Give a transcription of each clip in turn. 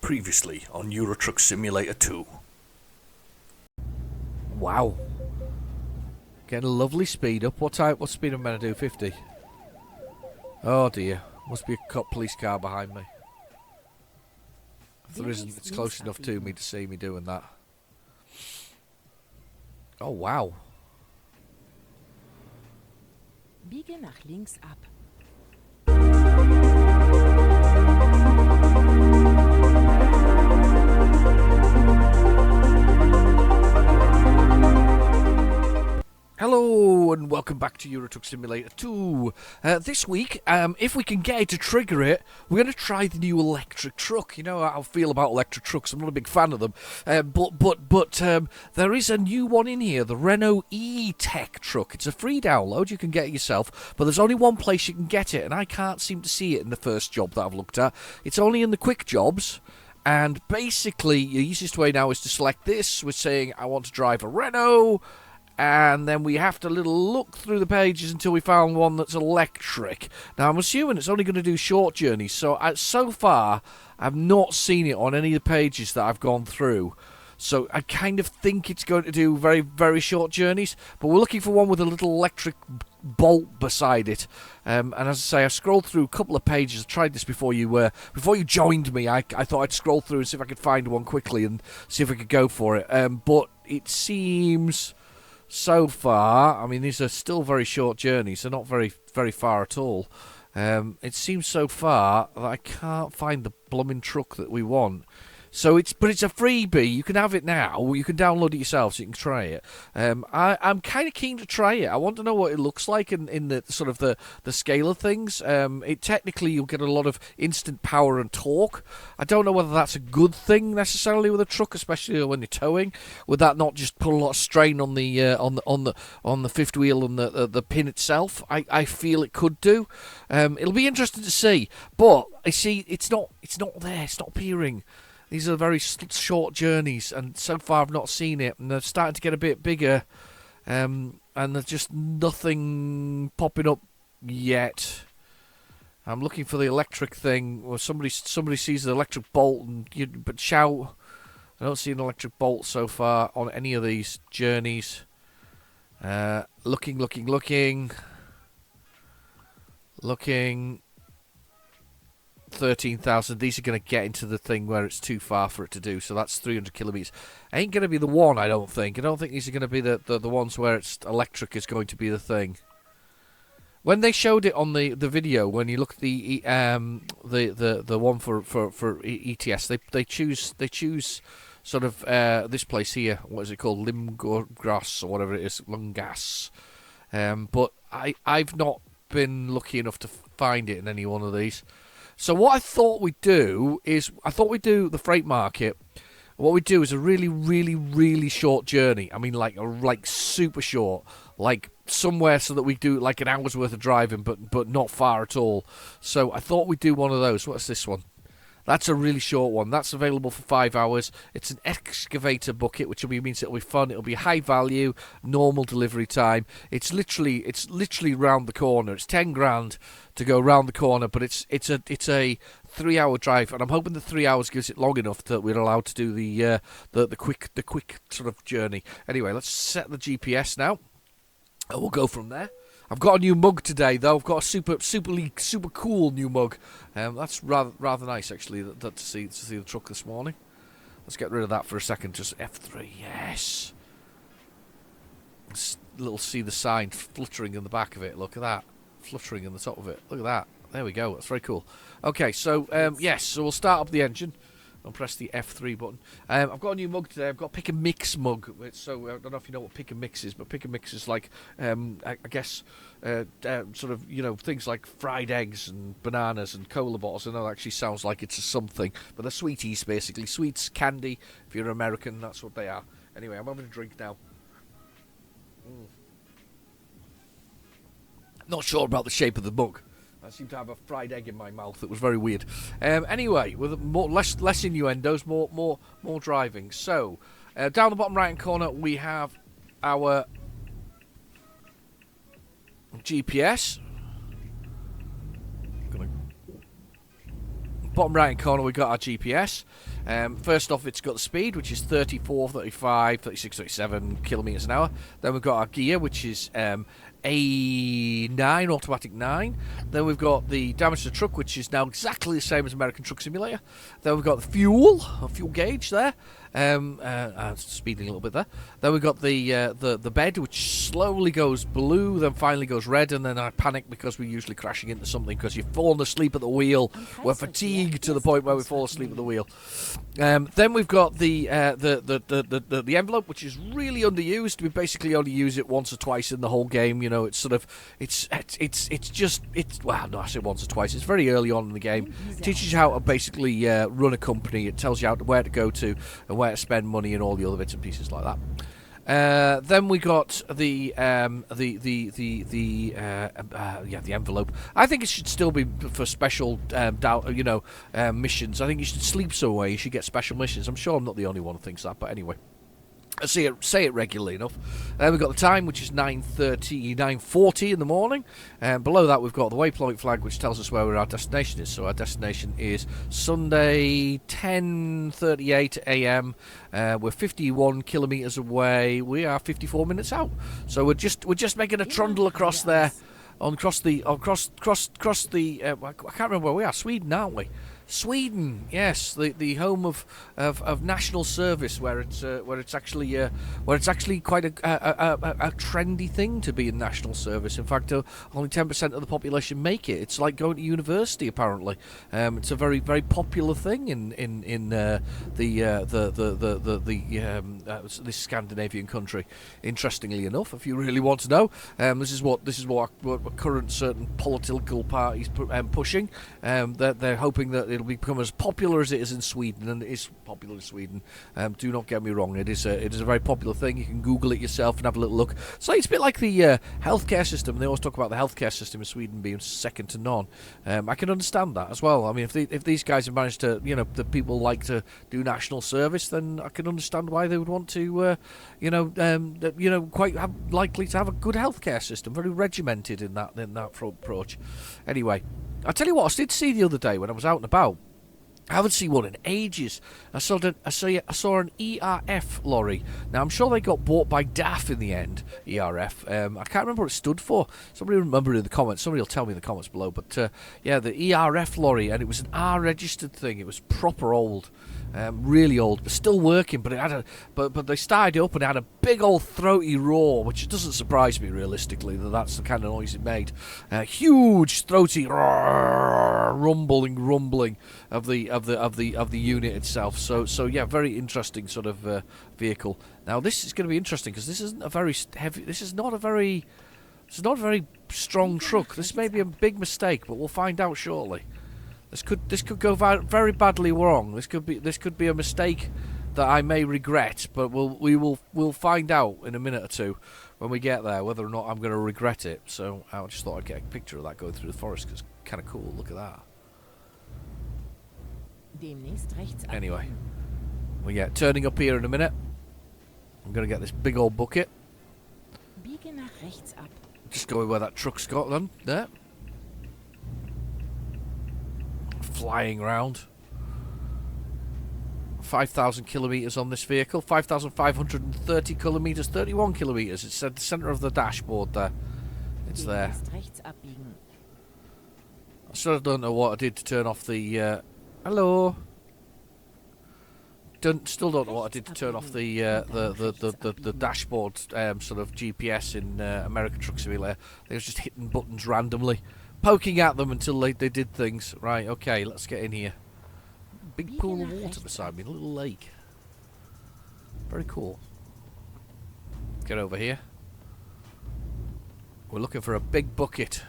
Previously on Euro Truck Simulator 2. Wow. Getting a lovely speed up. What speed am I going to do? 50? Oh dear. Must be a police car behind me. If there isn't, it's close enough to me to see me doing that. Oh wow. Biege nach links ab. Hello and welcome back to Euro Truck Simulator 2. This week, if we can get it to trigger it, we're going to try the new electric truck. You know how I feel about electric trucks. I'm not a big fan of them. But there is a new one in here, the Renault E-Tech truck. It's a free download. You can get it yourself. But there's only one place you can get it, and I can't seem to see it in the first job that I've looked at. It's only in the quick jobs. And basically, the easiest way now is to select this. We're saying, I want to drive a Renault. And then we have to look through the pages until we found one that's electric. Now, I'm assuming it's only going to do short journeys. So far, I've not seen it on any of the pages that I've gone through. So I kind of think it's going to do very, very short journeys. But we're looking for one with a little electric bolt beside it. And as I say, I scrolled through a couple of pages. I tried this before you joined me. I thought I'd scroll through and see if I could find one quickly and see if I could go for it. But it seems... So far, I mean, these are still very short journeys. They're not very, very far at all. It seems so far that I can't find the blooming truck that we want. But it's a freebie. You can have it now. You can download it yourself so you can try it. I'm kind of keen to try it. I want to know what it looks like in the sort of the scale of things. Technically, you'll get a lot of instant power and torque. I don't know whether that's a good thing necessarily with a truck, especially when you're towing. Would that not just put a lot of strain on the fifth wheel and the pin itself? I feel it could do. It'll be interesting to see. But I see it's not there. It's not appearing. These are very short journeys, and so far I've not seen it, and they're starting to get a bit bigger, and there's just nothing popping up yet. I'm looking for the electric thing, or somebody sees the electric bolt, but shout. I don't see an electric bolt so far on any of these journeys. Looking. 13,000. These are going to get into the thing where it's too far for it to do, so that's 300 kilometers. Ain't going to be the one, I don't think. I don't think these are going to be the ones where it's electric is going to be the thing. When they showed it on the video, when you look at the one for ETS, they choose sort of this place here. What is it called? Limgras or whatever it is, Lungas. But I've not been lucky enough to find it in any one of these. So what I thought we'd do is, the freight market. What we'd do is a really, really, really short journey. I mean, like super short, like somewhere so that we do like an hour's worth of driving, but not far at all. So I thought we'd do one of those. What's this one? That's a really short one. That's available for 5 hours. It's an excavator bucket, which means it'll be fun. It'll be high value, normal delivery time. It's literally round the corner. It's 10 grand to go round the corner, but it's a 3 hour drive, and I'm hoping the 3 hours gives it long enough that we're allowed to do the quick sort of journey. Anyway, let's set the GPS now, and we'll go from there. I've got a new mug today, though. I've got a super cool new mug. That's rather nice, actually, to see the truck this morning. Let's get rid of that for a second. Just F3, yes. See the sign fluttering in the back of it. Look at that, fluttering in the top of it. Look at that. There we go. That's very cool. Okay, so yes, so we'll start up the engine. I'll press the F3 button. I've got a new mug today. I've got a Pick and Mix mug. So I don't know if you know what Pick and Mix is, but Pick and Mix is like, I guess, sort of, things like fried eggs and bananas and cola bottles. I know that actually sounds like it's a something, but they're sweeties, basically. Sweets, candy. If you're American, that's what they are. Anyway, I'm having a drink now. Not sure about the shape of the mug. I seem to have a fried egg in my mouth. It was very weird. Anyway, with less innuendos, more driving. So, down the bottom right-hand corner, we have our GPS. Bottom right-hand corner, we got our GPS. First off, it's got the speed, which is 34, 35, 36, 37 kilometres an hour. Then we've got our gear, which is A9, automatic 9. Then we've got the damage to the truck, which is now exactly the same as American Truck Simulator. Then we've got the fuel gauge there. Speeding a little bit there. Then we've got the bed, which slowly goes blue, then finally goes red, and then I panic because we're usually crashing into something because you've fallen asleep at the wheel. We're fatigued to the point where we fall asleep at the wheel. Then we've got the envelope, which is really underused. We basically only use it once or twice in the whole game. You know, it's sort of well, no, I say once or twice. It's very early on in the game. It teaches you how to basically run a company. It tells you where to go to and where to spend money and all the other bits and pieces like that. Then we got the envelope. I think it should still be for special missions. I think you should sleep somewhere. You should get special missions. I'm sure I'm not the only one who thinks that, but anyway. I say it regularly enough. We've got the time, which is 9:40 in the morning. Below that, we've got the waypoint flag, which tells us where our destination is. So our destination is Sunday, 10:38 a.m. We're 51 kilometres away. We are 54 minutes out. So we're just making a trundle across there, across the I can't remember where we are. Sweden, aren't we? Sweden, yes, the home of national service, where it's actually quite a trendy thing to be in national service. In fact, only 10% of the population make it. It's like going to university, apparently. It's a very, very popular thing in this Scandinavian country. Interestingly enough, if you really want to know, this is what current certain political parties pushing. They're hoping that it'll become as popular as it is in Sweden, and it is popular in Sweden. Do not get me wrong; it is a very popular thing. You can Google it yourself and have a little look. So it's a bit like the healthcare system. They always talk about the healthcare system in Sweden being second to none. I can understand that as well. I mean, if these guys have managed to, the people like to do national service, then I can understand why they would want to, quite likely to have a good healthcare system, very regimented in that approach. Anyway. I'll tell you what, I did see the other day when I was out and about. I haven't seen one in ages. I saw an ERF lorry. Now, I'm sure they got bought by DAF in the end, ERF. I can't remember what it stood for. Somebody will remember in the comments. Somebody will tell me in the comments below. But, the ERF lorry, and it was an R-registered thing. It was proper old. Really old, but still working. But it had but they started it up and it had a big old throaty roar, which doesn't surprise me realistically. That's the kind of noise it made. Huge throaty rumbling of the unit itself. So yeah, very interesting sort of vehicle. Now this is going to be interesting because this isn't a very heavy. This is not a very strong truck. This may be a big mistake, but we'll find out shortly. This could go very badly wrong. This could be a mistake that I may regret, but we'll find out in a minute or two when we get there whether or not I'm going to regret it. So I just thought I'd get a picture of that going through the forest because it's kind of cool. Look at that. Anyway, we get turning up here in a minute. I'm going to get this big old bucket. Just going where that truck's got then. There. Flying around. 5,000 kilometres on this vehicle. 5,530 kilometres. 31 kilometres. It's at the centre of the dashboard there. It's there. I still don't know what I did to turn off the... hello. Still don't know what I did to turn off the dashboard sort of GPS in American Truck Simulator. They was just hitting buttons randomly. Poking at them until they did things. Right, okay, let's get in here. Big pool of water beside me, a little lake. Very cool. Get over here. We're looking for a big bucket.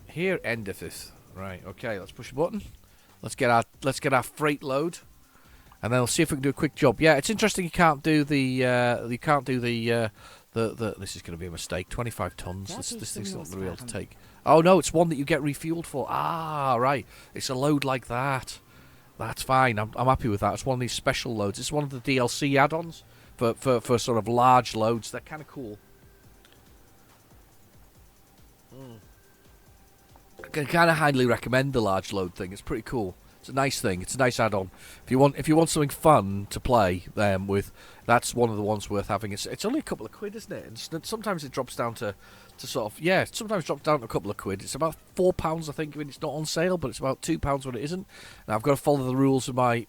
Here endeth it. Right, okay, let's push a button. Let's get our freight load. And then we'll see if we can do a quick job. Yeah, it's interesting you can't do the this is going to be a mistake. 25 tons. This thing's not going to be able to take. Oh no, it's one that you get refueled for. Ah, right. It's a load like that. That's fine. I'm happy with that. It's one of these special loads. It's one of the DLC add-ons for sort of large loads. They're kind of cool. I can kind of highly recommend the large load thing. It's pretty cool. It's a nice thing. It's a nice add-on. If you want something fun to play with, that's one of the ones worth having. It's only a couple of quid, isn't it? And sometimes it drops down to sort of sometimes it drops down to a couple of quid. It's about £4, I think, when it's not on sale, but it's about £2 when it isn't. Now I've got to follow the rules of my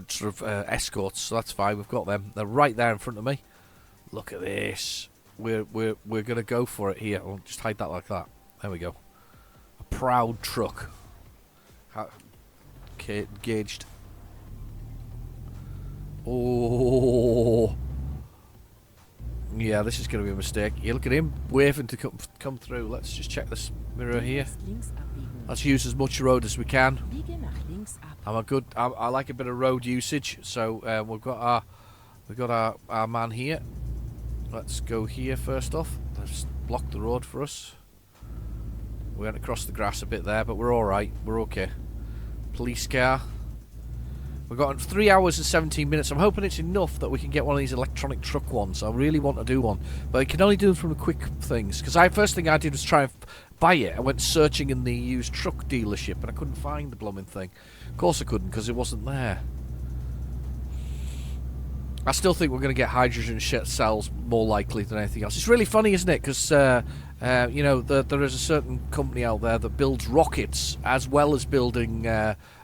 sort of escorts, so that's fine. We've got them. They're right there in front of me. Look at this. We're gonna go for it here. I'll just hide that like that. There we go. A proud truck. Okay, gauged. Oh, yeah. This is gonna be a mistake. You look at him waving to come through. Let's just check this mirror here. Let's use as much road as we can. I like a bit of road usage, so we've got our man here. Let's go here first off. Let's block the road for us. We went across the grass a bit there, but we're alright. We're okay. Police car. We've got 3 hours and 17 minutes. I'm hoping it's enough that we can get one of these electronic truck ones. I really want to do one. But I can only do them from the quick things. Because first thing I did was try and buy it. I went searching in the used truck dealership and I couldn't find the blooming thing. Of course I couldn't, because it wasn't there. I still think we're going to get hydrogen cells more likely than anything else. It's really funny, isn't it? Because, you know, there is a certain company out there that builds rockets as well as building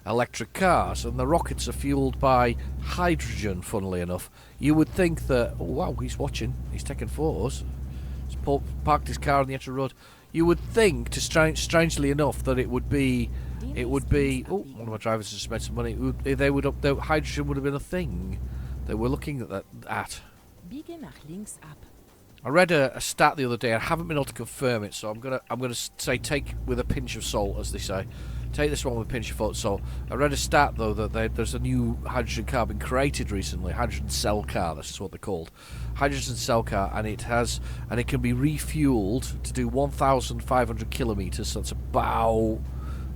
electric cars. And the rockets are fueled by hydrogen, funnily enough. You would think that, oh, wow, he's watching. He's taking photos. He's parked his car on the edge of the road. You would think, strangely enough, that it would be... Oh, one of my drivers just made some money. Hydrogen would have been a thing that we're looking at I read a stat the other day. I haven't been able to confirm it, so I'm gonna say take with a pinch of salt, as they say. Take this one with a pinch of salt. I read a stat though that there's a new hydrogen car been created recently. Hydrogen cell car. This is what they're called. Hydrogen cell car, and it can be refueled to do 1,500 kilometers. So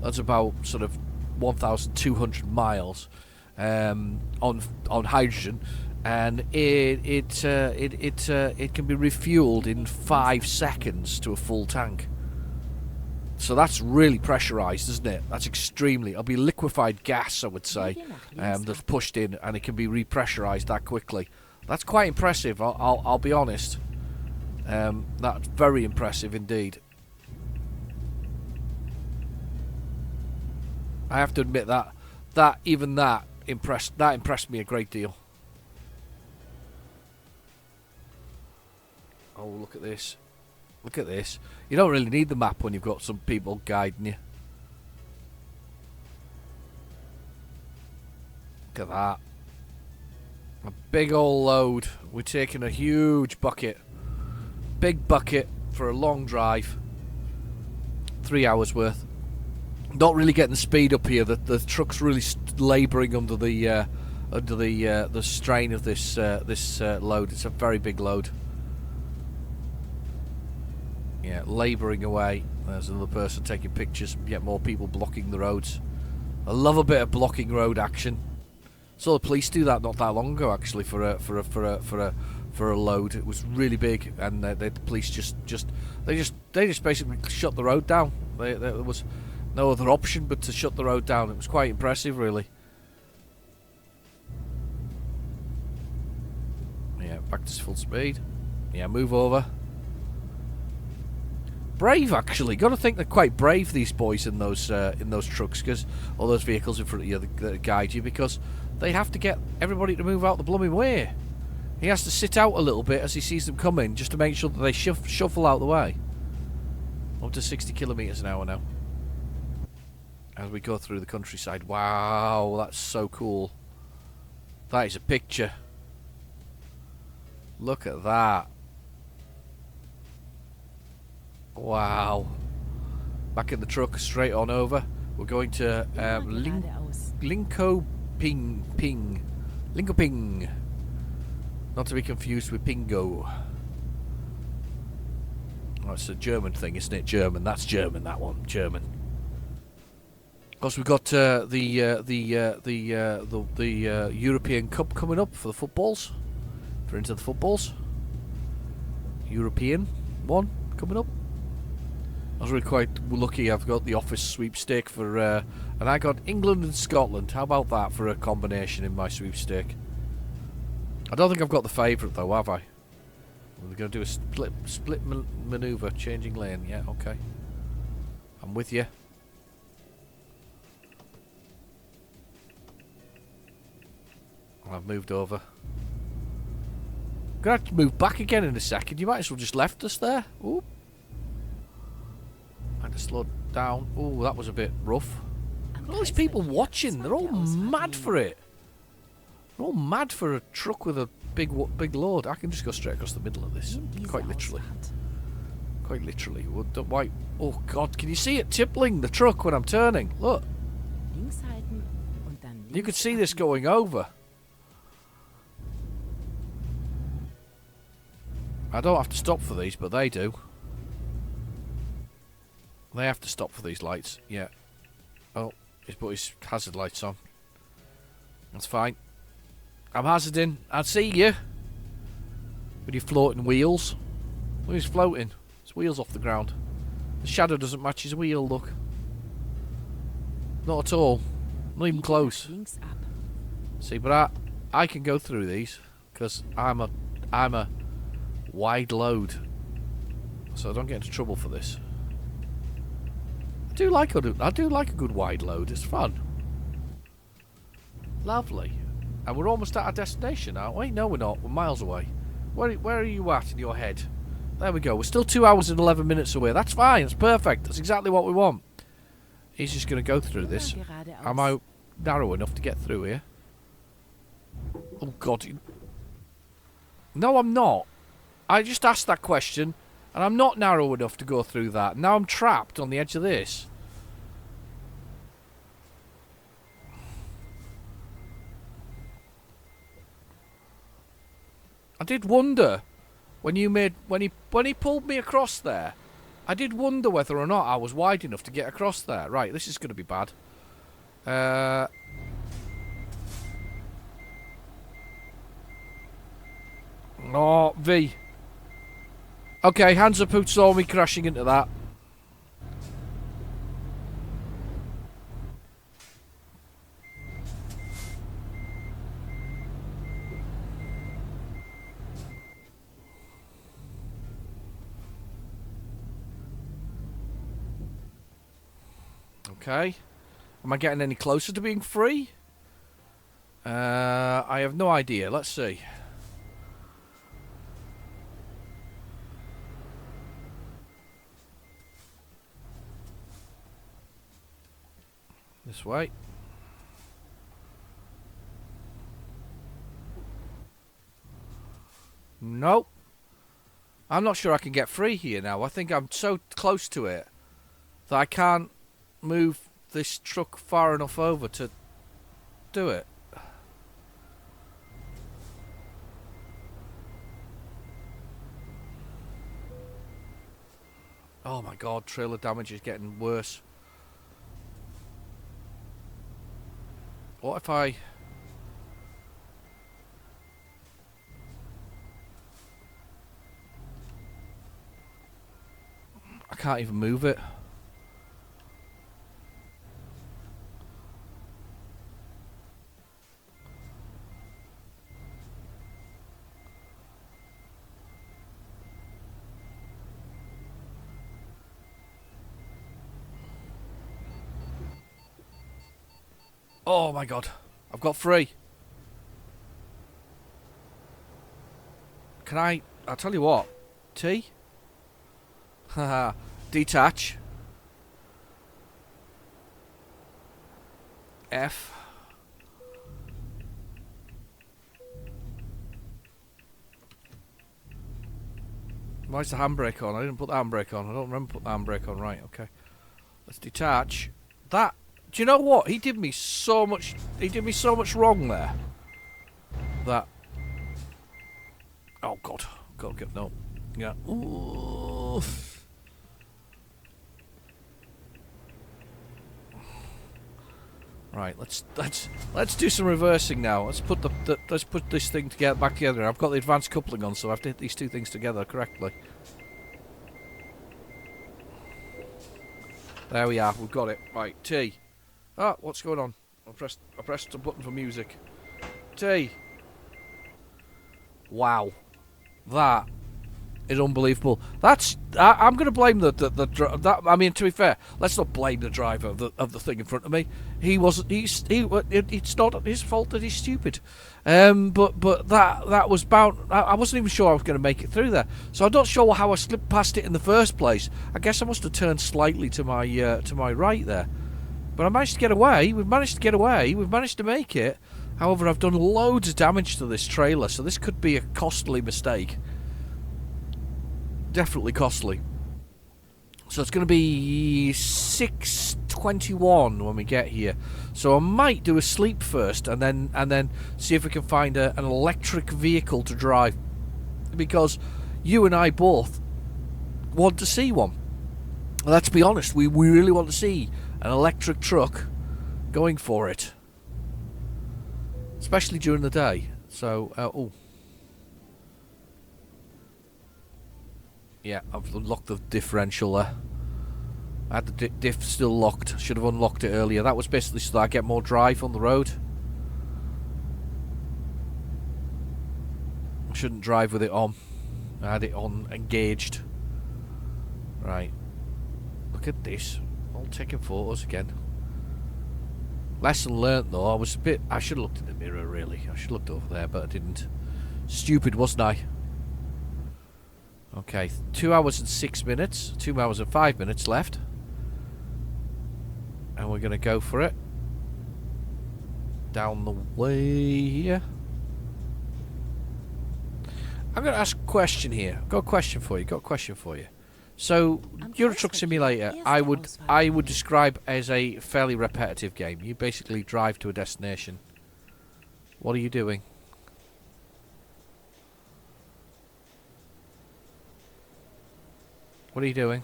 that's about sort of 1,200 miles. On hydrogen, and it can be refueled in 5 seconds to a full tank. So that's really pressurized, isn't it? That's extremely. It'll be liquefied gas, I would say, that's pushed in, and it can be repressurized that quickly. That's quite impressive. I'll be honest. That's very impressive indeed. I have to admit that impressed me a great deal. Oh, look at this. Look at this. You don't really need the map when you've got some people guiding you. Look at that. A big old load. We're taking a huge bucket. Big bucket for a long drive. 3 hours worth. Not really getting the speed up here. The truck's really labouring under the strain of this load. It's a very big load. Yeah, labouring away. There's another person taking pictures. Yet more people blocking the roads. I love a bit of blocking road action. Saw the police do that not that long ago, actually, for a load. It was really big, and the police just basically shut the road down. There was no other option but to shut the road down. It was quite impressive, really. Yeah, back to full speed. Yeah, move over. Brave, actually. Got to think they're quite brave, these boys in those trucks, because all those vehicles in front of you that guide you, because they have to get everybody to move out the blooming way. He has to sit out a little bit as he sees them coming, just to make sure that they shuffle out the way. Up to 60 kilometres an hour now. As we go through the countryside. Wow, that's so cool. That is a picture. Look at that. Wow. Back in the truck, straight on over. We're going to Linkoping. Not to be confused with Pingo. Oh, it's a German thing, isn't it? German. That's German, that one. German. Of course, we've got the European Cup coming up for the footballs. If you're into the footballs. European one coming up. I was really quite lucky. I've got the office sweepstake for, and I got England and Scotland. How about that for a combination in my sweepstake? I don't think I've got the favourite though, have I? We're going to do a split manoeuvre, changing lane. Yeah, okay. I'm with you. I've moved over. Gonna have to move back again in a second. You might as well just left us there. Ooh. I had to slow down. Ooh, that was a bit rough. All these people watching. They're all mad for it. They're all mad for a truck with a big load. I can just go straight across the middle of this. Quite literally. Quite literally. Why? Oh God! Can you see it tippling the truck when I'm turning? Look. You could see this going over. I don't have to stop for these, but they do. They have to stop for these lights. Yeah. Oh, he's put his hazard lights on. That's fine. I'm hazarding. I see you. With your floating wheels. Look, he's floating. His wheels off the ground. The shadow doesn't match his wheel, look. Not at all. Not even close. See, but I can go through these because I'm a wide load, so I don't get into trouble for this. I do like a good wide load. It's fun. Lovely. And we're almost at our destination, aren't we? No, we're not. We're miles away. Where are you at in your head? There we go. We're still 2 hours and 11 minutes away. That's fine. That's perfect. That's exactly what we want. He's just going to go through this. Am I narrow enough to get through here? Oh, God. No, I'm not. I just asked that question, and I'm not narrow enough to go through that. Now I'm trapped on the edge of this. I did wonder when he pulled me across there. I did wonder whether or not I was wide enough to get across there. Right, this is going to be bad. Oh, V. Okay, hands up who saw me crashing into that. Okay. Am I getting any closer to being free? I have no idea. Let's see. This way. Nope. I'm not sure I can get free here now. I think I'm so close to it that I can't move this truck far enough over to do it. Oh my God, trailer damage is getting worse. What if I can't even move it. Oh my God, I've got free. Can I'll tell you what. T? Haha. Detach. F. Why's the handbrake on? I didn't put the handbrake on. I don't remember putting the handbrake on. Right, okay. Let's detach. That. Do you know what? He did me so much wrong there. That. Oh God. God, no. Yeah. Ooh. Right, let's do some reversing now. Let's put this thing together back together. I've got the advanced coupling on, so I have to hit these two things together correctly. There we are. We've got it. Right, T. Ah, what's going on? I pressed a button for music. T. Wow. That is unbelievable. I'm going to blame I mean, to be fair, let's not blame the driver of the thing in front of me. It's not his fault that he's stupid. But that was bound. I wasn't even sure I was going to make it through there. So I'm not sure how I slipped past it in the first place. I guess I must have turned slightly to my right there. But I managed to get away. We've managed to get away. We've managed to make it. However, I've done loads of damage to this trailer, so this could be a costly mistake. Definitely costly. So it's going to be 6:21 when we get here. So I might do a sleep first, and then see if we can find an electric vehicle to drive, because you and I both want to see one. Let's be honest, we really want to see an electric truck going for it, especially during the day. So oh. Yeah, I've unlocked the differential there. I had the diff still locked. Should have unlocked it earlier. That was basically so that I get more drive on the road. I shouldn't drive with it on. I had it on engaged. Right. Look at this. All taking photos again. Lesson learnt though. I should have looked in the mirror really. I should have looked over there, but I didn't. Stupid, wasn't I? Okay, 2 hours and 6 minutes, 2 hours and 5 minutes left. And we're going to go for it. Down the way here. I'm going to ask a question here. I've got a question for you. So, Euro Truck Simulator, I would describe as a fairly repetitive game. You basically drive to a destination. What are you doing? What are you doing?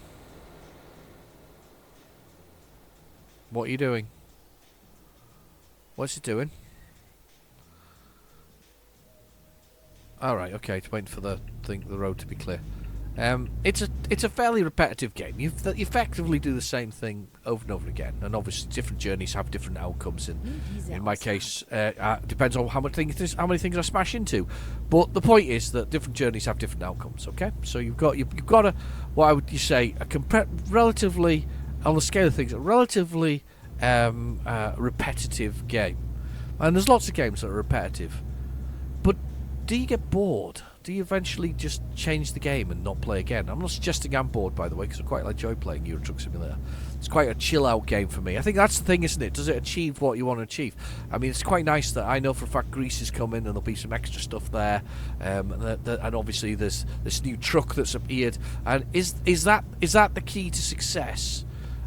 What are you doing? What's it doing? Alright, okay, it's waiting for the road to be clear. It's a fairly repetitive game. You effectively do the same thing over and over again, and obviously different journeys have different outcomes. In my case, depends on how many things I smash into. But the point is that different journeys have different outcomes. Okay, so you've got a what would you say relatively, on the scale of things, a relatively repetitive game. And there's lots of games that are repetitive. But do you get bored? Do you eventually just change the game and not play again? I'm not suggesting I'm bored, by the way, because I quite enjoy playing Euro Truck Simulator. It's quite a chill-out game for me. I think that's the thing, isn't it? Does it achieve what you want to achieve? I mean, it's quite nice that I know for a fact Greece is coming and there'll be some extra stuff there. And obviously there's this new truck that's appeared. And is that the key to success?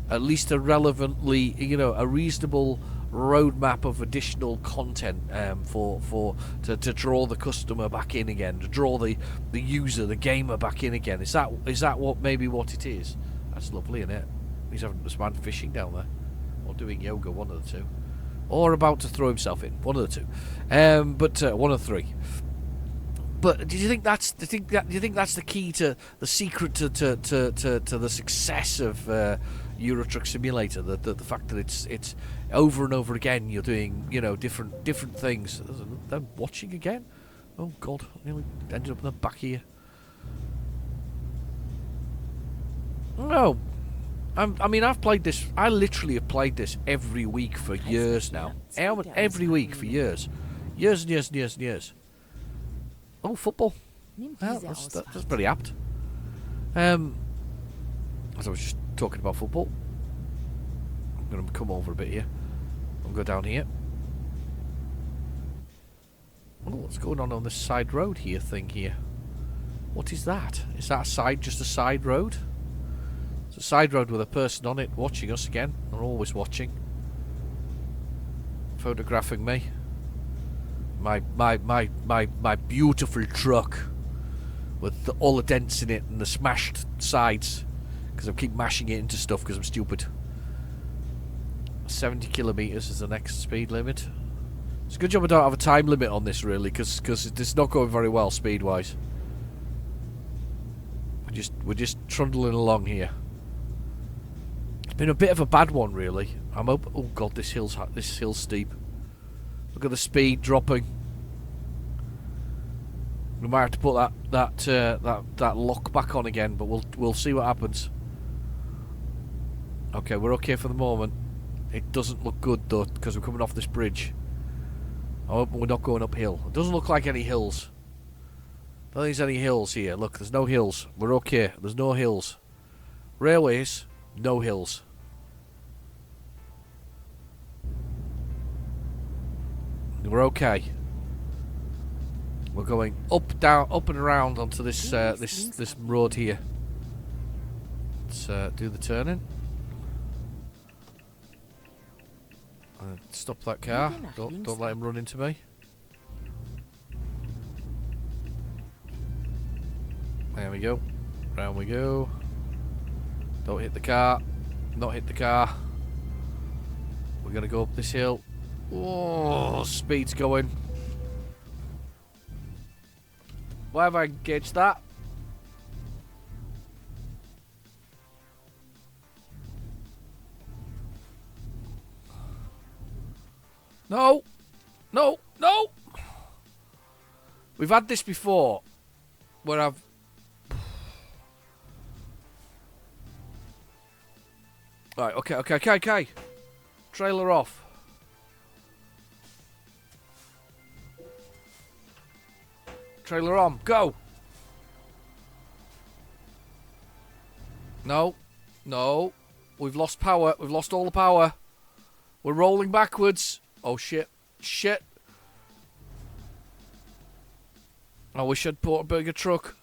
At least a relevantly, a reasonable roadmap of additional content to draw the customer back in again, to draw the user, the gamer back in again. Is that what it is? That's lovely, isn't it? He's having this man fishing down there, or doing yoga, one of the two, or about to throw himself in, one of the two. But one of the three. But do you think that's the key to the secret to the success of Euro Truck Simulator? The fact that it's over and over again you're doing different things. They're watching again. Oh God! I nearly ended up in the back here. No, I've played this. I literally have played this every week for years now. Every week for years, and years. Oh, football. Well, that's pretty apt. As I was just talking about football, I'm going to come over a bit here. I'll go down here. Oh, what's going on this side road here thing here? What is that? Is that just a side road? It's a side road with a person on it watching us again. They're always watching. Photographing me. My beautiful truck with all the dents in it and the smashed sides because I keep mashing it into stuff because I'm stupid. 70 kilometers is the next speed limit. It's a good job I don't have a time limit on this really, because it's not going very well speed wise. We're just trundling along here. Been a bit of a bad one, really. I'm up. Oh god, this hill's steep. Look at the speed dropping. We might have to put that lock back on again, but we'll see what happens. Okay, we're okay for the moment. It doesn't look good though, because we're coming off this bridge. I hope we're not going uphill. It doesn't look like any hills. Don't think there's any hills here. Look, there's no hills. We're okay. There's no hills. Railways, no hills. We're okay. We're going up, down, up and around onto this this road here. Let's do the turning. Stop that car. Don't let him run into me. There we go. Round we go. Don't hit the car. Not hit the car. We're gonna go up this hill. Oh, speed's going. Why have I engaged that? No! No! No! We've had this before. Where I've... Right, okay. Trailer off. Trailer on, go! No. We've lost power. We've lost all the power. We're rolling backwards. Oh, shit. I wish I'd bought a bigger truck.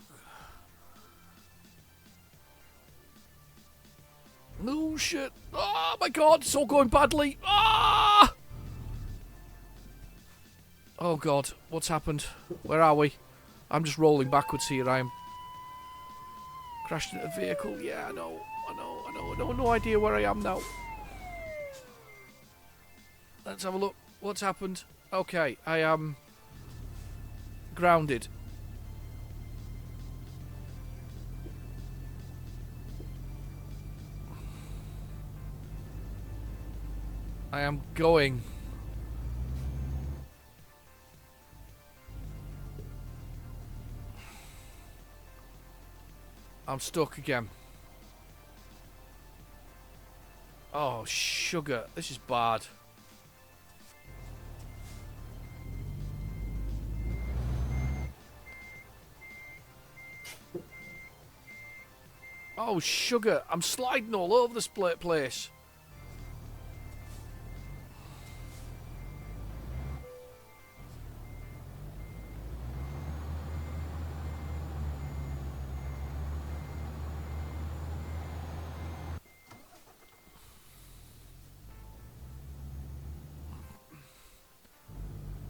No, shit. Oh, my God. It's all going badly. Ah! Oh, God. What's happened? Where are we? I'm just rolling backwards here. I am crashed into a vehicle. Yeah, I know. No idea where I am now. Let's have a look. What's happened? Okay, I am grounded. I am going. I'm stuck again. Oh, sugar. This is bad. Oh, sugar. I'm sliding all over this place.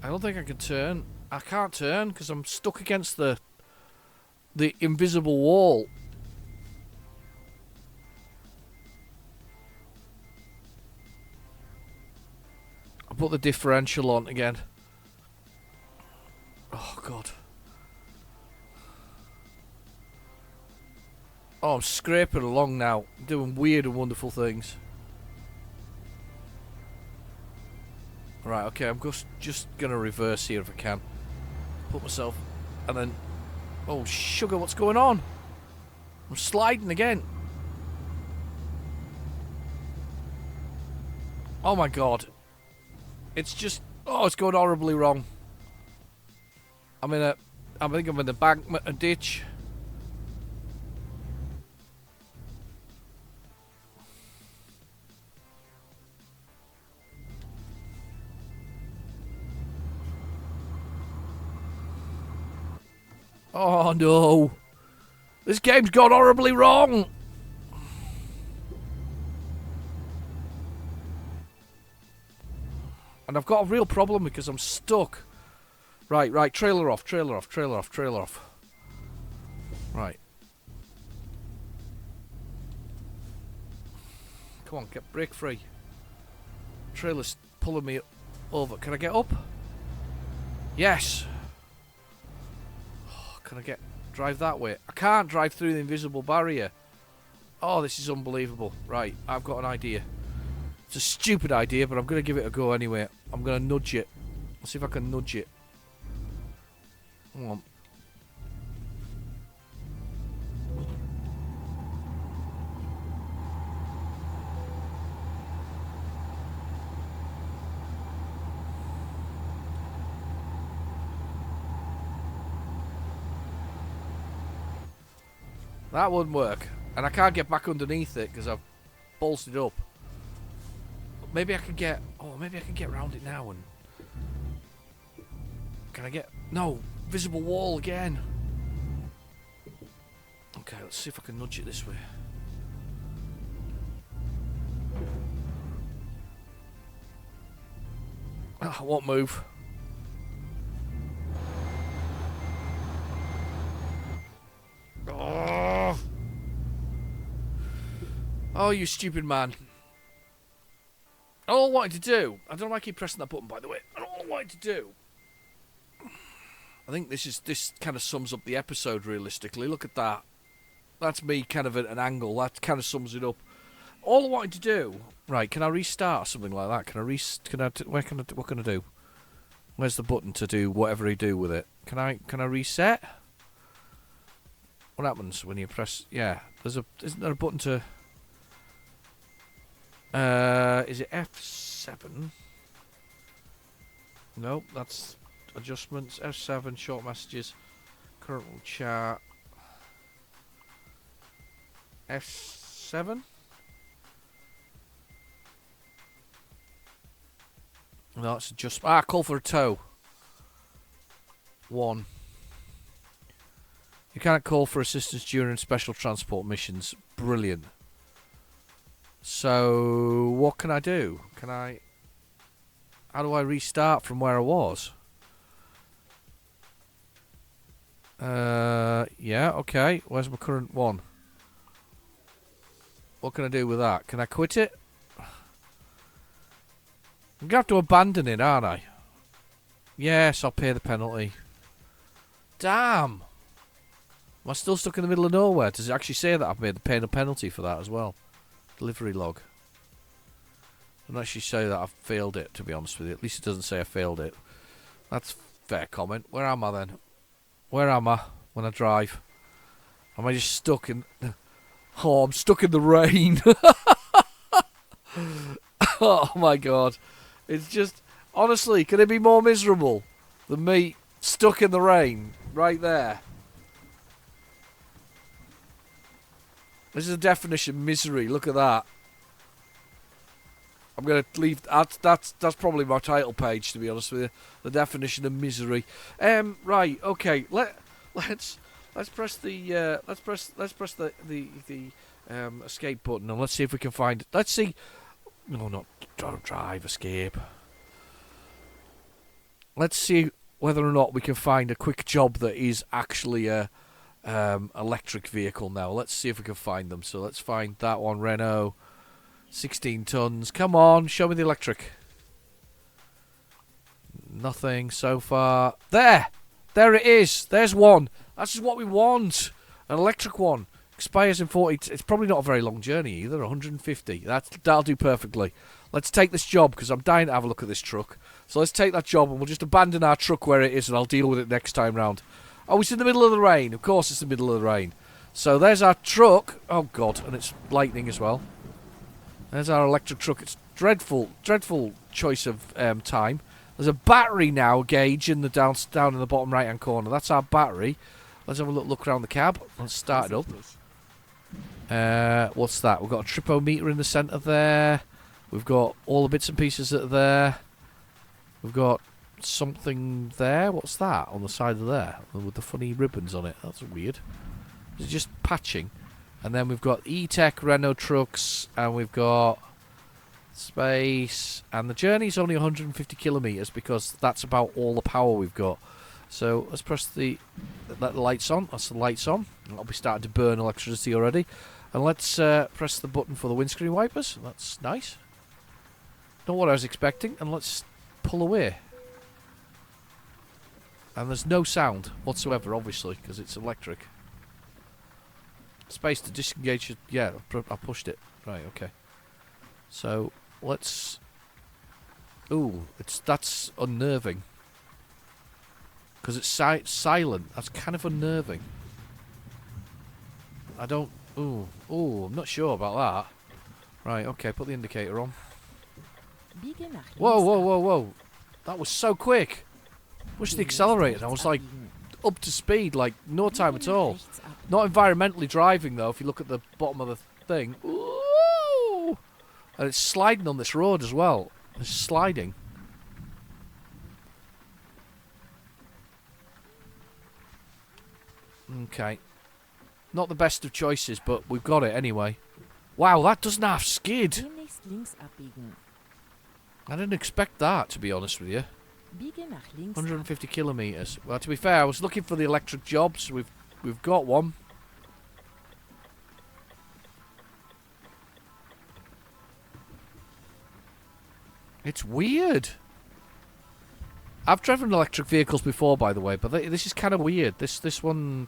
I don't think I can turn. I can't turn because I'm stuck against the invisible wall. I'll put the differential on again. Oh, God. Oh, I'm scraping along now. Doing weird and wonderful things. Right, okay, I'm just gonna reverse here if I can. Put myself, and then... Oh, sugar, what's going on? I'm sliding again. Oh my God. It's just... Oh, it's going horribly wrong. I think I'm in a ditch. Oh no! This game's gone horribly wrong! And I've got a real problem because I'm stuck. Right, trailer off. Right. Come on, get brake free. Trailer's pulling me over. Can I get up? Yes! Can I drive that way? I can't drive through the invisible barrier. Oh, this is unbelievable. Right, I've got an idea. It's a stupid idea, but I'm going to give it a go anyway. I'm going to nudge it. Let's see if I can nudge it. Come on. That wouldn't work. And I can't get back underneath it because I've bolstered it up. Maybe I can get... Oh, maybe I can get around it now and... Can I get... No! Visible wall again! Okay, let's see if I can nudge it this way. Oh, I won't move. Oh, you stupid man. All I wanted to do... I don't know why I keep pressing that button, by the way. All I wanted to do... I think this kind of sums up the episode, realistically. Look at that. That's me kind of at an angle. That kind of sums it up. All I wanted to do... Right, can I restart or something like that? What can I do? Where's the button to do whatever I do with it? Can I reset? What happens when you press... Yeah, isn't there a button to... is it F7? Nope, that's adjustments. F7, short messages, current chart. F7? No, it's adjust. Call for a tow. 1. You can't call for assistance during special transport missions. Brilliant. So, what can I do? How do I restart from where I was? Yeah, okay. Where's my current one? What can I do with that? Can I quit it? I'm going to have to abandon it, aren't I? Yes, I'll pay the penalty. Damn! Am I still stuck in the middle of nowhere? Does it actually say that I've made the paying a penalty for that as well? Delivery log. Doesn't actually say that I've failed it, to be honest with you. At least it doesn't say I failed it. That's fair comment. Where am I then? Where am I when I drive? Am I just stuck in... Oh, I'm stuck in the rain. Oh my god. It's just... Honestly, can it be more miserable than me stuck in the rain? Right there. This is the definition of misery. Look at that. I'm going to leave... That's probably my title page, to be honest with you. The definition of misery. Right, okay. Let's press the... let's press the escape button and let's see if we can find... Let's see... No, not drive, escape. Let's see whether or not we can find a quick job that is actually a electric vehicle now. Let's see if we can find them. So let's find that one, Renault, 16 tons. Come on, show me the electric. Nothing so far. There it is. There's one. That's just what we want. An electric one. Expires in 40. It's probably not a very long journey either. 150. That'll do perfectly. Let's take this job because I'm dying to have a look at this truck. So let's take that job and we'll just abandon our truck where it is and I'll deal with it next time round. Oh, it's in the middle of the rain. Of course it's in the middle of the rain. So there's our truck. Oh, God. And it's lightning as well. There's our electric truck. It's dreadful choice of time. There's a battery now gauge in the down in the bottom right-hand corner. That's our battery. Let's have a look around the cab. Let's start it up. What's that? We've got a tripometer in the centre there. We've got all the bits and pieces that are there. We've got something there. What's that on the side of there with the funny ribbons on it? That's weird. It's just patching. And then we've got E-Tech Renault trucks, and we've got space. And the journey's only 150 kilometres because that's about all the power we've got. So let's press let the lights on. That's the lights on. I'll be starting to burn electricity already. And let's press the button for the windscreen wipers. That's nice. Not what I was expecting. And let's pull away. And there's no sound whatsoever, obviously, because it's electric. Space to disengage it. Yeah, I pushed it. Right, okay. So, let's... Ooh, that's unnerving. Because it's silent. That's kind of unnerving. I don't... Ooh, I'm not sure about that. Right, okay, put the indicator on. Whoa. That was so quick. Pushed the accelerator and I was like up to speed, like no time at all. Not environmentally driving though, if you look at the bottom of the thing. Ooh! And it's sliding on this road as well. It's sliding. Okay. Not the best of choices, but we've got it anyway. Wow, that doesn't have skid. I didn't expect that, to be honest with you. 150 kilometres. Well, to be fair, I was looking for the electric jobs. We've got one. It's weird. I've driven electric vehicles before, by the way, but this is kind of weird. This one,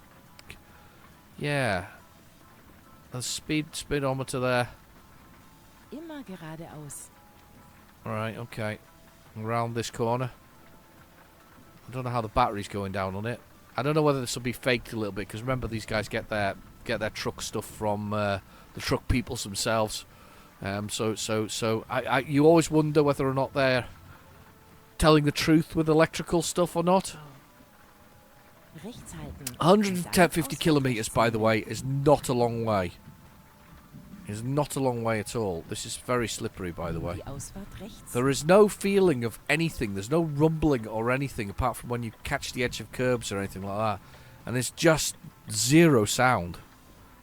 yeah. The speedometer there. Immer geradeaus. Alright, okay. Around this corner. I don't know how the battery's going down on it. I don't know whether this will be faked a little bit, because remember these guys get their truck stuff from the truck peoples themselves. So you always wonder whether or not they're telling the truth with electrical stuff or not. 150 kilometres, by the way, is not a long way. Is not a long way at all. This is very slippery, by the way. There is no feeling of anything. There's no rumbling or anything apart from when you catch the edge of curbs or anything like that. And there's just zero sound.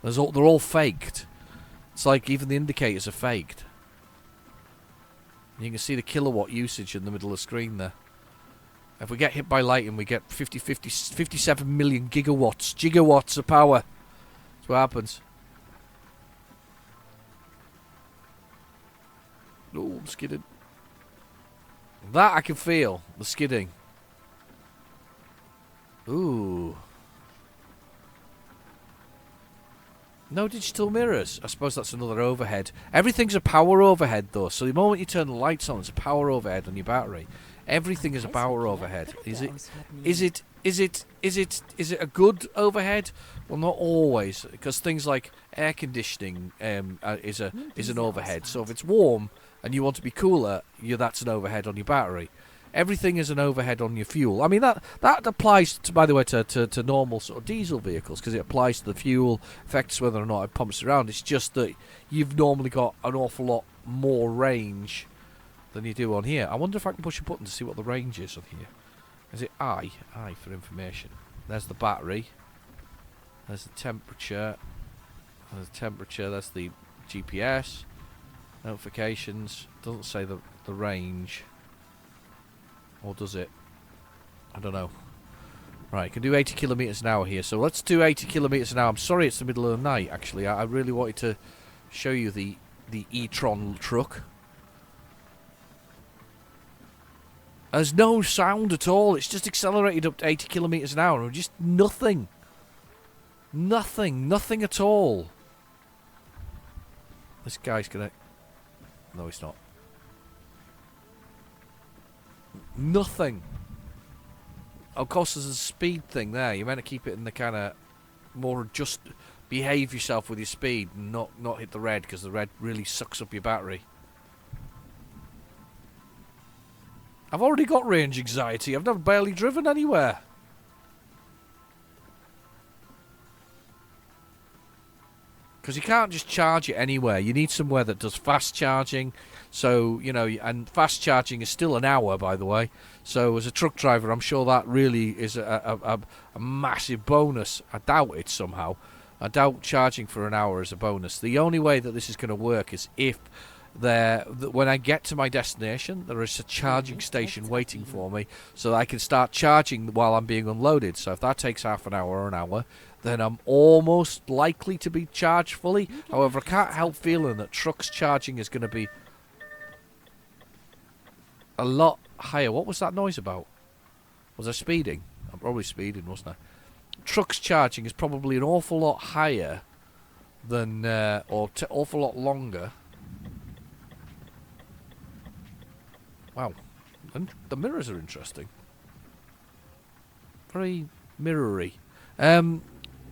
They're all faked. It's like even the indicators are faked. You can see the kilowatt usage in the middle of the screen there. If we get hit by lightning, we get 57 million gigawatts of power. That's what happens. Oh, I'm skidding. That I can feel, the skidding. Ooh. No digital mirrors. I suppose that's another overhead. Everything's a power overhead though, so the moment you turn the lights on, it's a power overhead on your battery. Everything is a power overhead. Is it a good overhead? Well, not always, because things like air conditioning is an overhead. So if it's warm and you want to be cooler, that's an overhead on your battery. Everything is an overhead on your fuel. I mean that applies to, by the way, to normal sort of diesel vehicles, because it applies to the fuel, affects whether or not it pumps around. It's just that you've normally got an awful lot more range than you do on here. I wonder if I can push a button to see what the range is on here. Is it I for information? There's the battery. There's the temperature. There's the GPS. Notifications. Doesn't say the range. Or does it? I don't know. Right, you can do 80 kilometres an hour here. So let's do 80 kilometres an hour. I'm sorry it's the middle of the night, actually. I really wanted to show you the e-tron truck. There's no sound at all. It's just accelerated up to 80 kilometres an hour. And just nothing. Nothing at all. This guy's gonna... No, he's not. Nothing. Of course, there's a speed thing there. You're meant to keep it in the kind of more just behave yourself with your speed and not hit the red, because the red really sucks up your battery. I've already got range anxiety. I've never barely driven anywhere. Because you can't just charge it anywhere. You need somewhere that does fast charging. So, you know, and fast charging is still an hour, by the way. So, as a truck driver, I'm sure that really is a massive bonus. I doubt it somehow. I doubt charging for an hour is a bonus. The only way that this is going to work is if when I get to my destination, there is a charging station waiting for me, so that I can start charging while I'm being unloaded. So if that takes half an hour or an hour, then I'm almost likely to be charged fully. However, I can't help feeling that trucks charging is going to be a lot higher. What was that noise about? Was I speeding? I'm probably speeding, wasn't I? Trucks charging is probably an awful lot higher than awful lot longer. Wow, and the mirrors are interesting. Very mirrory. I'm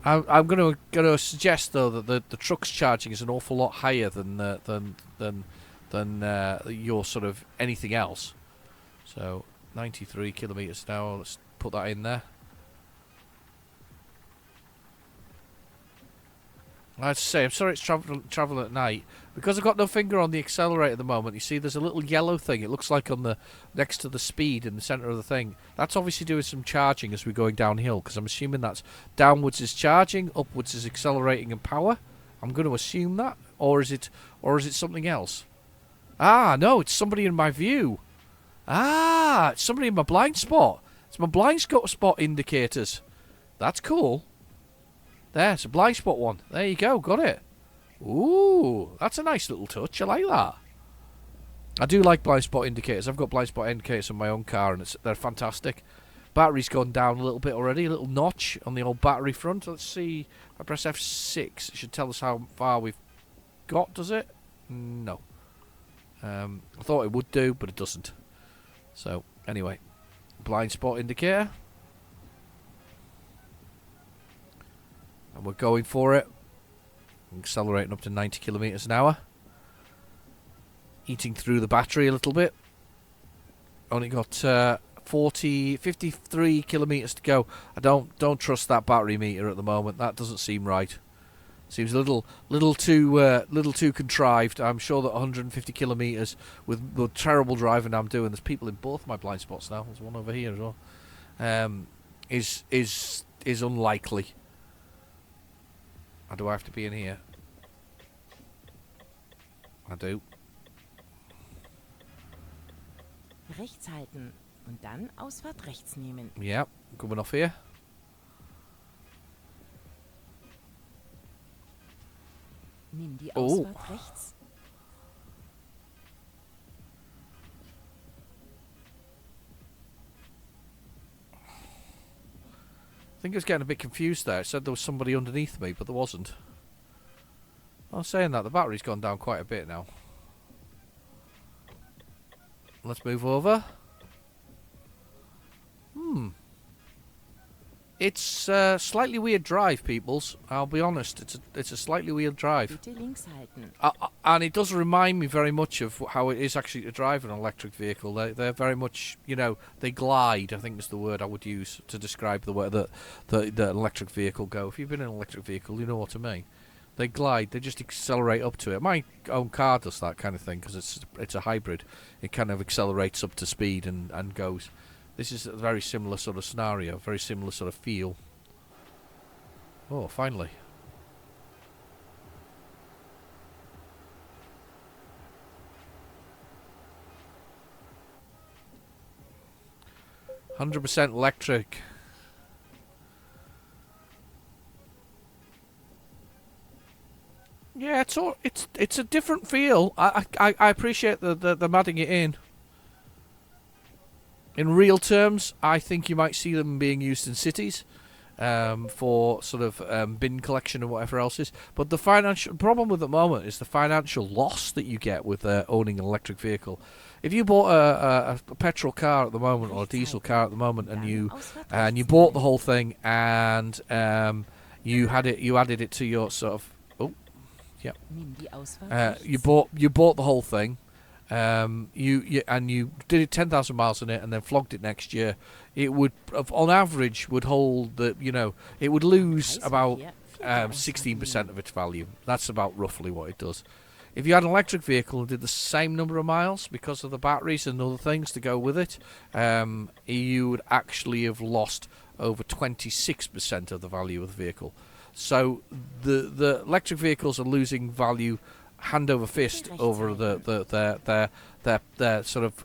gonna suggest though that the truck's charging is an awful lot higher than your sort of anything else. So 93 kilometers an hour. Let's put that in there. I have to say, I'm sorry it's traveling at night. Because I've got no finger on the accelerator at the moment, you see there's a little yellow thing. It looks like on the next to the speed in the centre of the thing. That's obviously doing some charging as we're going downhill, because I'm assuming that's downwards is charging, upwards is accelerating in power. I'm going to assume that. Or is it something else? Ah, no, it's somebody in my view. Ah, it's somebody in my blind spot. It's my blind spot indicators. That's cool. There's a blind spot one. There you go, got it. Ooh, that's a nice little touch. I like that. I do like blind spot indicators. I've got blind spot indicators on my own car, and they're fantastic. Battery's gone down a little bit already, a little notch on the old battery front. Let's see. If I press F6, it should tell us how far we've got, does it? No. I thought it would do, but it doesn't. So, anyway. Blind spot indicator. And we're going for it. Accelerating up to 90 kilometers an hour. Eating through the battery a little bit. Only got 53 kilometers to go. I don't trust that battery meter at the moment. That doesn't seem right. Seems a little too contrived. I'm sure that 150 kilometers with the terrible driving I'm doing. There's people in both my blind spots now. There's one over here as well. Is unlikely. Or do I have to be in here? I do. Rechts halten und dann Ausfahrt rechts nehmen. Yeah, coming off here. Nimm die Ausfahrt rechts. I think I was getting a bit confused there. It said there was somebody underneath me, but there wasn't. I was saying that the battery's gone down quite a bit now. Let's move over. It's a slightly weird drive, peoples. I'll be honest. It's a slightly weird drive. Bitte links halten. And it does remind me very much of how it is actually to drive an electric vehicle. They're very much, they glide. I think is the word I would use to describe the way that the electric vehicle go. If you've been in an electric vehicle, you know what I mean. They glide. They just accelerate up to it. My own car does that kind of thing because it's a hybrid. It kind of accelerates up to speed and goes. This is a very similar sort of scenario, very similar sort of feel. Oh, finally. "100% electric." Yeah, it's a different feel. I appreciate the madding it in. In real terms, I think you might see them being used in cities for sort of bin collection and whatever else is. But the financial problem with the moment is the financial loss that you get with owning an electric vehicle. If you bought a petrol car at the moment or a diesel car at the moment, and you bought the whole thing and you added it to your sort of you bought the whole thing. You did it 10,000 miles on it and then flogged it next year. It would, on average, would hold it would lose about 16% of its value. That's about roughly what it does. If you had an electric vehicle and did the same number of miles because of the batteries and other things to go with it, you would actually have lost over 26% of the value of the vehicle. So the electric vehicles are losing value hand over fist over their sort of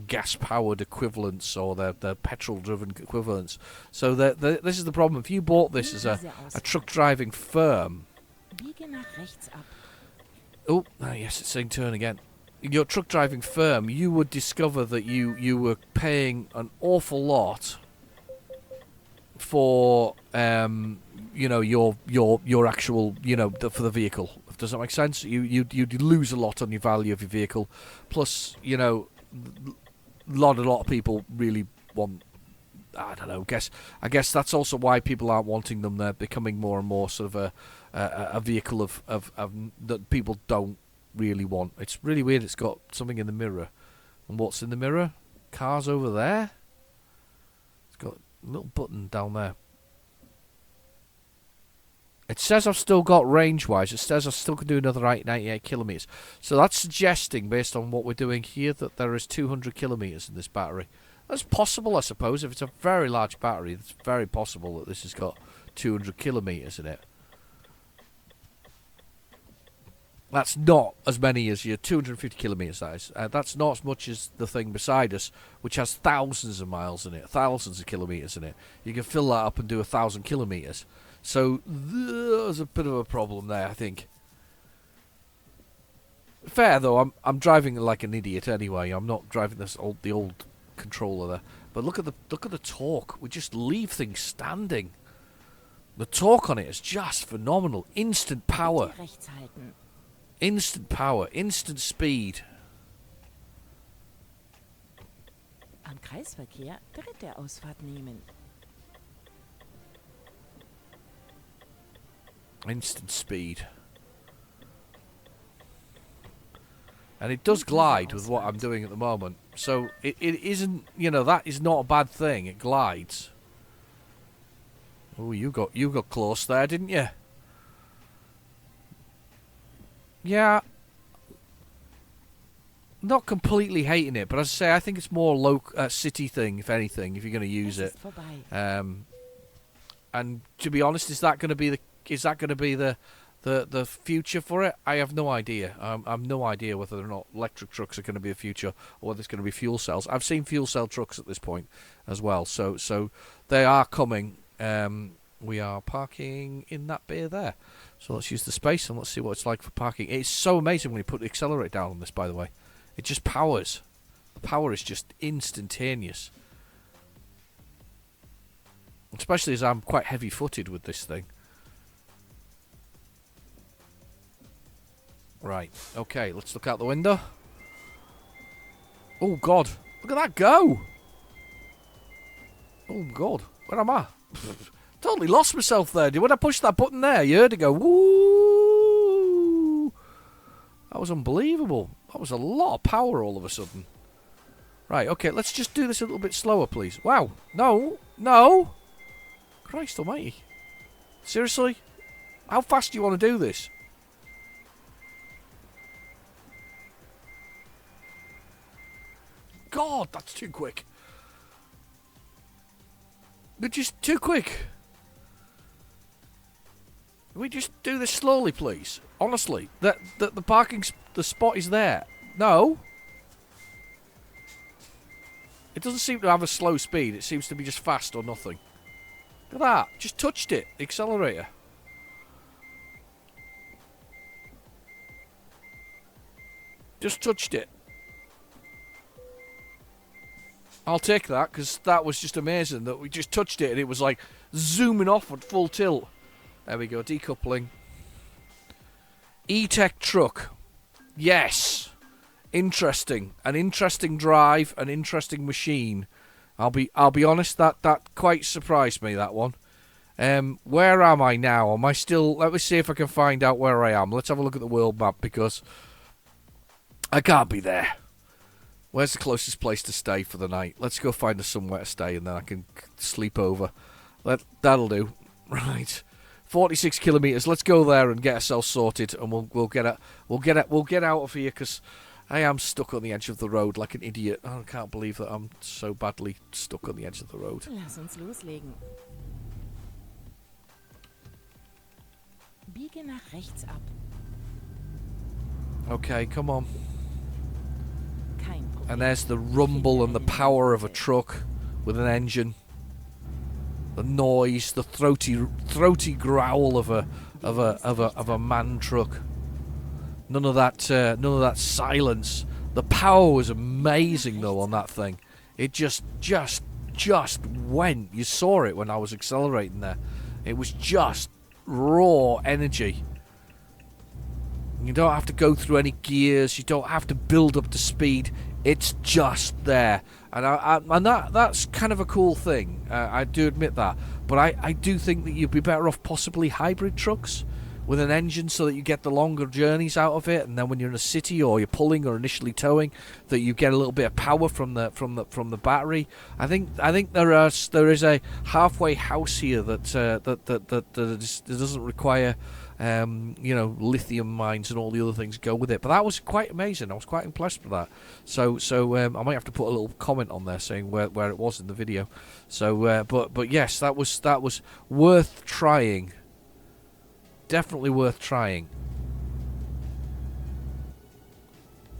gas powered equivalents or their petrol driven equivalents. So this is the problem. If you bought this as a truck driving firm, yes, it's saying turn again. Your truck driving firm, you would discover that you were paying an awful lot for your actual, for the vehicle. Does that make sense? You lose a lot on your value of your vehicle. Plus, a lot of people really want. I don't know. I guess that's also why people aren't wanting them. They're becoming more and more sort of a vehicle of that people don't really want. It's really weird. It's got something in the mirror. And what's in the mirror? Cars over there. It's got a little button down there. It says I've still got range-wise. It says I still can do another 98 kilometres. So that's suggesting, based on what we're doing here, that there is 200 kilometres in this battery. That's possible, I suppose. If it's a very large battery, it's very possible that this has got 200 kilometres in it. That's not as many as your 250 kilometres, that is. That's not as much as the thing beside us, which has thousands of miles in it, thousands of kilometres in it. You can fill that up and do 1,000 kilometres. So there's a bit of a problem there, I think. Fair though, I'm driving like an idiot anyway. I'm not driving the old controller there. But look at the torque. We just leave things standing. The torque on it is just phenomenal. Instant power. Instant power. Instant speed. Am Kreisverkehr dritte Ausfahrt nehmen. Instant speed. And it does glide with what I'm doing at the moment. So it isn't, that is not a bad thing. It glides. Oh, you got close there, didn't you? Yeah. Not completely hating it, but as I say, I think it's more a city thing, if anything, if you're going to use it. And to be honest, is that going to be the future for it? I have no idea. I've no idea whether or not electric trucks are going to be a future or whether it's going to be fuel cells. I've seen fuel cell trucks at this point as well, so they are coming. We are parking in that bay there, so let's use the space and let's see what it's like for parking. It's so amazing when you put the accelerator down on this, by the way. It just powers. The power is just instantaneous, especially as I'm quite heavy-footed with this thing. Right, okay, let's look out the window. Oh, God. Look at that go! Oh, God. Where am I? Totally lost myself there. When I pushed that button there, you heard it go, woo! That was unbelievable. That was a lot of power all of a sudden. Right, okay, let's just do this a little bit slower, please. Wow. No. No! Christ almighty. Seriously? How fast do you want to do this? God, that's too quick. They're just too quick. Can we just do this slowly, please? Honestly, the the spot is there. No. It doesn't seem to have a slow speed. It seems to be just fast or nothing. Look at that. Just touched it. The accelerator. Just touched it. I'll take that, because that was just amazing that we just touched it and it was like zooming off at full tilt. There we go, decoupling. E-Tech truck. Yes. Interesting. An interesting drive, an interesting machine. I'll be honest, that quite surprised me, that one. Where am I now? Am I still... Let me see if I can find out where I am. Let's have a look at the world map, because I can't be there. Where's the closest place to stay for the night? Let's go find us somewhere to stay and then I can sleep over. That'll do. Right. 46 kilometres. Let's go there and get ourselves sorted and we'll get out of here, because I am stuck on the edge of the road like an idiot. I can't believe that I'm so badly stuck on the edge of the road. Lass uns loslegen. Biege nach rechts ab. Okay, come on. And there's the rumble and the power of a truck with an engine. The noise, the throaty growl of a man truck. None of that silence. The power was amazing though on that thing. It just went. You saw it when I was accelerating there. It was just raw energy. You don't have to go through any gears. You don't have to build up to speed. It's just there. And that's kind of a cool thing. I do admit that. But I do think that you'd be better off possibly hybrid trucks with an engine so that you get the longer journeys out of it, and then when you're in a city or you're pulling or initially towing, that you get a little bit of power from the battery. I think there is a halfway house here that doesn't require lithium mines and all the other things go with it. But that was quite amazing. I was quite impressed with that. So I might have to put a little comment on there saying where it was in the video. So but yes, that was worth trying. Definitely worth trying.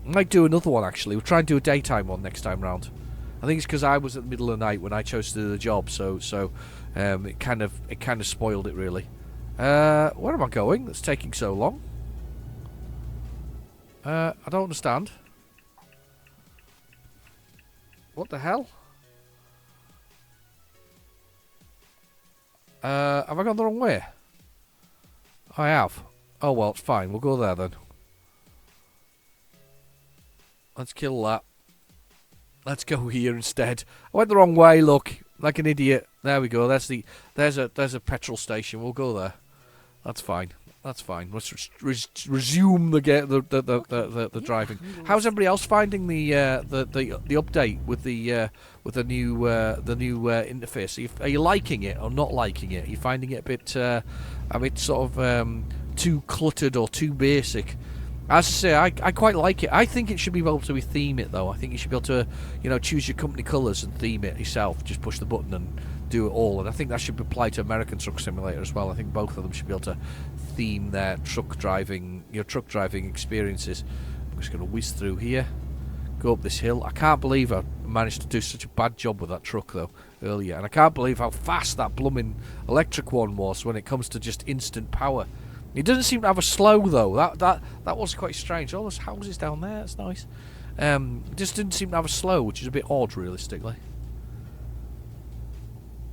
Might do another one actually. We'll try and do a daytime one next time round. I think it's because I was at the middle of the night when I chose to do the job, so it kind of spoiled it really. Where am I going? That's taking so long. I don't understand. What the hell? Have I gone the wrong way? I have. Oh well, it's fine. We'll go there then. Let's kill that. Let's go here instead. I went the wrong way. Look, like an idiot. There we go. There's a petrol station. We'll go there. That's fine. That's fine. Let's resume the driving. How's everybody else finding the update with the new interface? Are you liking it or not liking it? Are you finding it a bit sort of too cluttered or too basic? As I say, I quite like it. I think it should be able to theme it though. I think you should be able to choose your company colours and theme it yourself. Just push the button and do it all. And I think that should apply to American Truck Simulator as well. I think both of them should be able to theme their truck driving experiences. I'm just going to whiz through here, go up this hill. I can't believe I managed to do such a bad job with that truck though earlier, and I can't believe how fast that blooming electric one was when it comes to just instant power. It doesn't seem to have a slow though. That was quite strange. All those houses down there, that's nice. It just didn't seem to have a slow, which is a bit odd realistically.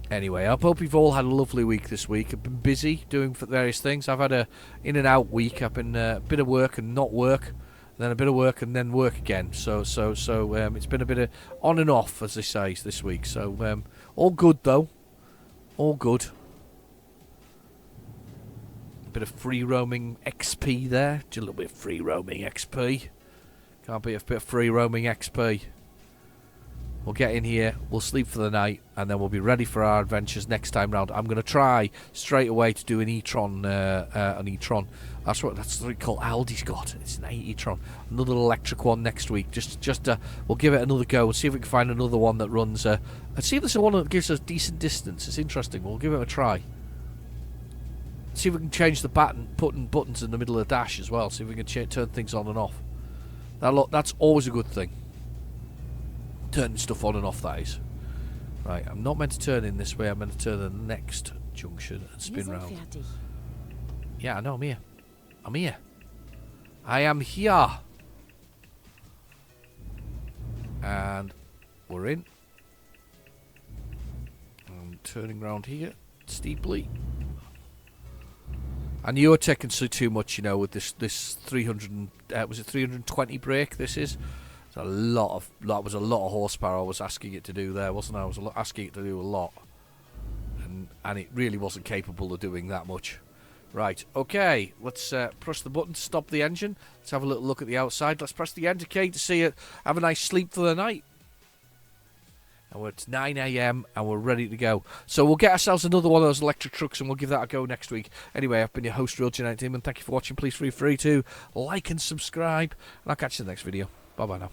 Anyway, I hope you've all had a lovely week this week. I've been busy doing various things. I've had a in and out week. I've been a bit of work and not work, then a bit of work and then work again. So it's been a bit of on and off, as they say, this week. So all good though, all good. A bit of free roaming XP there, just a little bit of free roaming XP. Can't be a bit of free roaming XP. We'll get in here, we'll sleep for the night, and then we'll be ready for our adventures next time round. I'm going to try straight away to do an e-tron. That's what Aldi's got. It's an e-tron. Another electric one next week. We'll give it another go and see if we can find another one that runs. And see if there's one that gives us decent distance. It's interesting. We'll give it a try. See if we can change the putting buttons in the middle of the dash as well. See if we can turn things on and off. That's always a good thing. Turning stuff on and off, that is. Right, I'm not meant to turn in this way. I'm meant to turn the next junction and spin round. Yeah, I know, I'm here. I'm here. I am here. And we're in. I'm turning round here steeply. And you're taking too much, with this 300. Was it 320 brake? This is. That was a lot of horsepower I was asking it to do there, wasn't I? I was asking it to do a lot, and it really wasn't capable of doing that much. Right, okay, let's press the button to stop the engine. Let's have a little look at the outside. Let's press the enter key to see it. Have a nice sleep for the night. And it's 9 AM and we're ready to go. So we'll get ourselves another one of those electric trucks and we'll give that a go next week. Anyway, I've been your host, Real Genetic Demon. Thank you for watching. Please feel free to like and subscribe, and I'll catch you in the next video. Bye bye now.